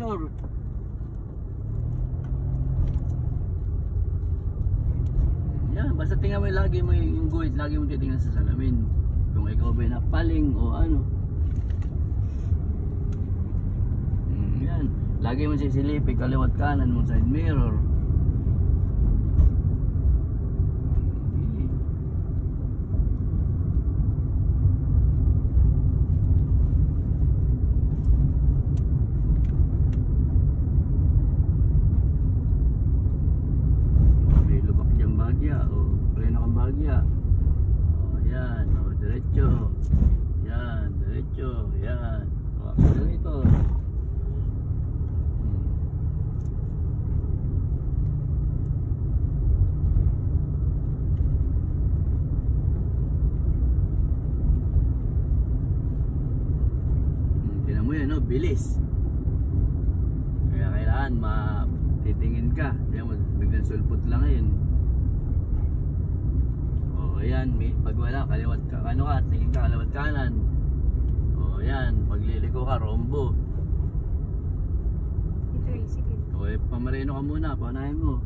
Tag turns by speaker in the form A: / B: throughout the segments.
A: accelerator. Yan, basta tingnan mo lagi mo yung guhit, lagi mo titingnan sa salamin. Kung ikaw ba'y napaling o ano. Yan, lagi mo sisilipin kaliwat kanan mo side mirror. Bilis. Kaya kailangan matitingin ka. Kaya biglang sulpot lang yun. O yan, pag wala, kaliwat ka, ano ka, tingin ka, kaliwat kanan. O yan, pagliliko ka, rombo. O pamareno ka muna, paunahin mo.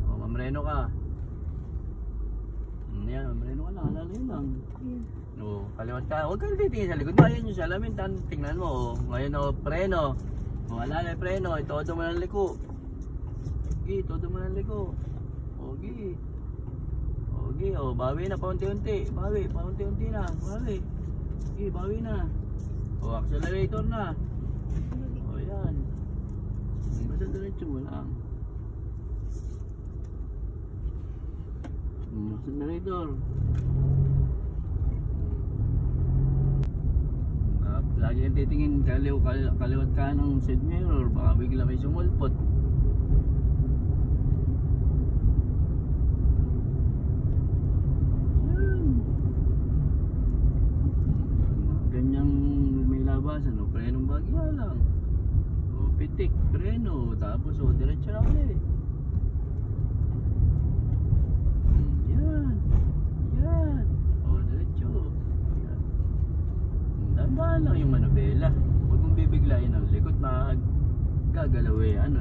A: O mamareno ka. Yan, mamareno ka lang, alalain lang. No, kaliwat ka. Huwag kang titingin sa likod. Ayan yung salamin. Tingnan mo. Ngayon o, preno. O, alala yung preno. Itodo mo ng liko. Ogi, todo mo ng liko. Ogi. Ogi, o, bawi na paunti-unti. Bawi, paunti-unti na. Bawi. Ogi, bawi na. O, accelerator na. O, yan. Basta diretso mo lang. Accelerator. Lagi yung titingin kaliwat ka ng side mirror, baka bigla may sumulpot. Yan. Ganyang may labasan, o prenong bagya lang. O pitik, preno, tapos o diretso na ulit. Yan. Yan. O diretso. Tandaan lang yung manubela. Huwag mong bibiglayin ang likod, gagalaw eh, ano.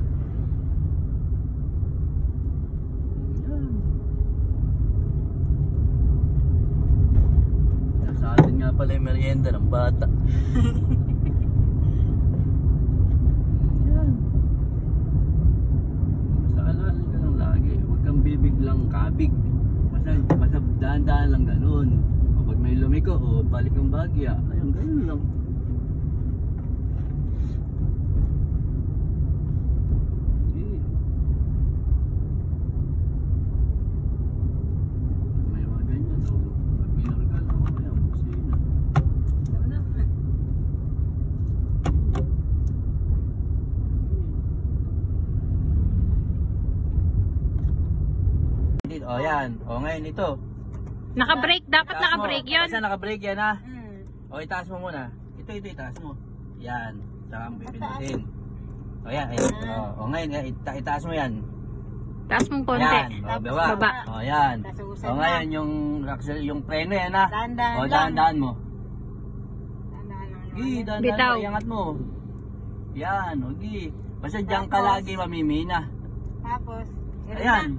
A: Yan. Nasa atin nga pala yung merienda ng bata. Yan. Basta alalay ka lang lagi. Huwag kang bibiglang kabig. Basta dahan-dahan lang ganun. Pag may lumiko o balik ang bagya, ayun, ganun lang. Okay. May mga ganyan o pag binargal o kaya busina. O yan, o ngayon ito.
B: Naka-brake, dapat naka-brake yun.
A: Basta naka-brake yan ha. O itaas mo muna. Ito itaas mo. Yan. Tsaka mo pipindutin. O yan. O ngayon, itaas mo yan.
B: Taas mong konti.
A: Yan. O baba. O yan. O ngayon yung preno yan ha. O dahan-dahan mo. Gi, dahan-dahan mo. Iangat mo. Yan. O gi. Basta dyan ka lagi mamimina.
C: Tapos,
A: ayan.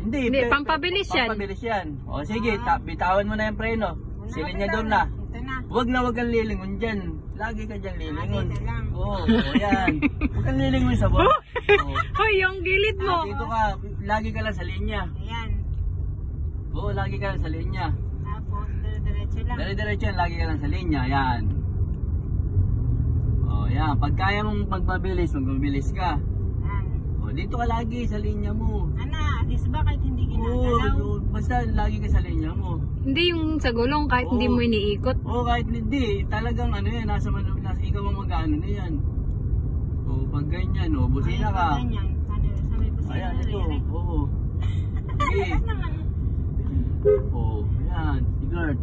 A: Hindi,
B: pampabilis yan.
A: Pampabilis yan. O sige, bitawan mo na yung preno. Silin niya doon na.
C: ito na.
A: Huwag kang lilingon dyan. Lagi ka dyan lilingon.
C: Dito lang.
A: Oo, yan. Huwag kang lilingon sa bawah.
B: Hoy, yung gilid mo.
A: Dito ka, lagi ka lang sa linya.
C: Ayan.
A: Oo, lagi ka lang sa linya.
C: Tapos, diretso lang.
A: Dire-diretso yan, lagi ka lang sa linya. Yan. O, yan. Pag kaya mong magmabilis ka. O, dito ka lagi sa linya mo.
C: Ana, alis ba kahit hindi ginagalaw?
A: Oo, basta lagi ka sa linya mo.
B: Hindi yung sa gulong kahit hindi mo iniikot.
A: Oo, kahit hindi. Talagang ano yan, nasa ikaw ang mag-ano na yan. O, pag ganyan, o, busina ka.
C: Ganyan. Ano, sa may busina.
A: Ayan, ito. Oo. Okay. Oo, ayan. Sigurd.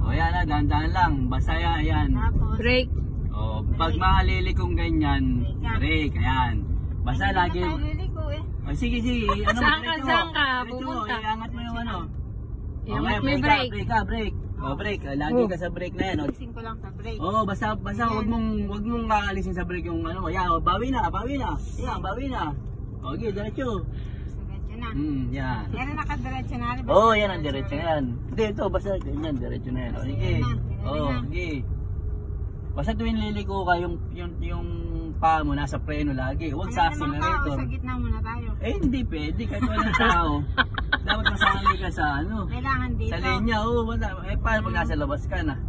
A: O, ayan na, dahan-dahan lang. Basta yan.
C: Tapos,
B: Brake.
A: O, pag mahalilikong ganyan, brake, ayan. Basta lagi.
C: Hindi na tayo liliko eh.
A: O, sige. Ano,
B: Saan ka
A: diretso mo.
B: pupunta?
A: Iangat mo yung ano.
B: Iangat mo yung brake.
A: Brake. Oh, brake. Lagi ka sa brake na yan. Oh.
C: Alisin ko lang sa brake.
A: Oh, basta wag mong aalisin sa brake yung ano mo. Yeah, bawi na. Yeah, bawi na. Okay, diretso.
C: Diretso na.
A: Yan.
C: Pero nakadiretso na rin.
A: Oh, yan ang diretso na yan. Hindi, ito, basta ganyan, diretso na yan. Okay. Oh, okay. Basta tuwing liliko ka, yung paa mo nasa preno lagi. Huwag sa accelerator.
C: Sa gitna muna tayo.
A: Eh, hindi pwede. Kahit walang tao. Dapat masali ka sa ano.
C: Kailangan dito.
A: Sa linya, oh. Eh, paano pag nasa labas ka na?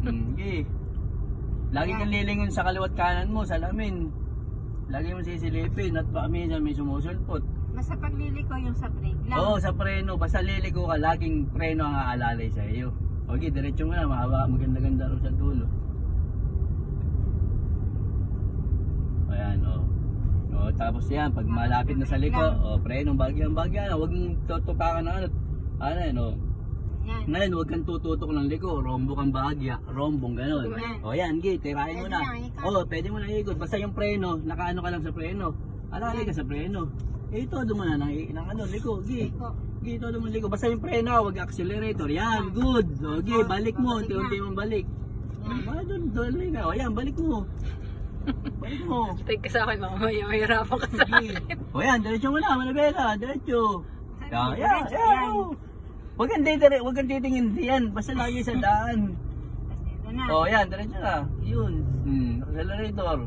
A: Okay. Lagi kang lilingon sa kaliwat kanan mo, salamin. Lagi mo sisilipin at baka minsan may sumusulpot.
C: Basta pagliliko yung sa brake lang.
A: Oo, sa preno. Basta liliko ka, laging preno ang aalalay sa iyo. Okay, diretso mo na. Mahaba, maganda-ganda rin sa dulo. Ayan, oh. Oh, tapos yan, pag malapit na sa liko, oh, preno, bagyan. Huwag mong tutupakan na ano, oh.
C: Yan.
A: Ngayon, huwag kang tututok ng liko, rombo kang bahagya, rombong gano'n.
C: Yan.
A: O yan, tirahin mo
C: Pwede
A: na.
C: na, ikot.
A: Oo, pwede mo na ikot. Basta yung preno, nakaano ka lang sa preno. Alalay ka sa preno. Eh, todo mo na ng ano, liko,
C: Liko.
A: todo mo liko. Basta yung preno, huwag accelerator. Yan, good. Okay, balik mo, unti-unti mong balik. Doon ka. O yan, balik mo. Balik mo.
B: Take ka sa akin, mamaya mahirapan ka sa akin.
A: O yan, diretso mo na, Manabela, diretso. Yan,
C: Diretso,
A: yan.
C: yan.
A: Huwag kang titingin diyan, basta lagi sa daan.
C: Tapos dito na.
A: Oh, yan, diretso na. Yun. Accelerator.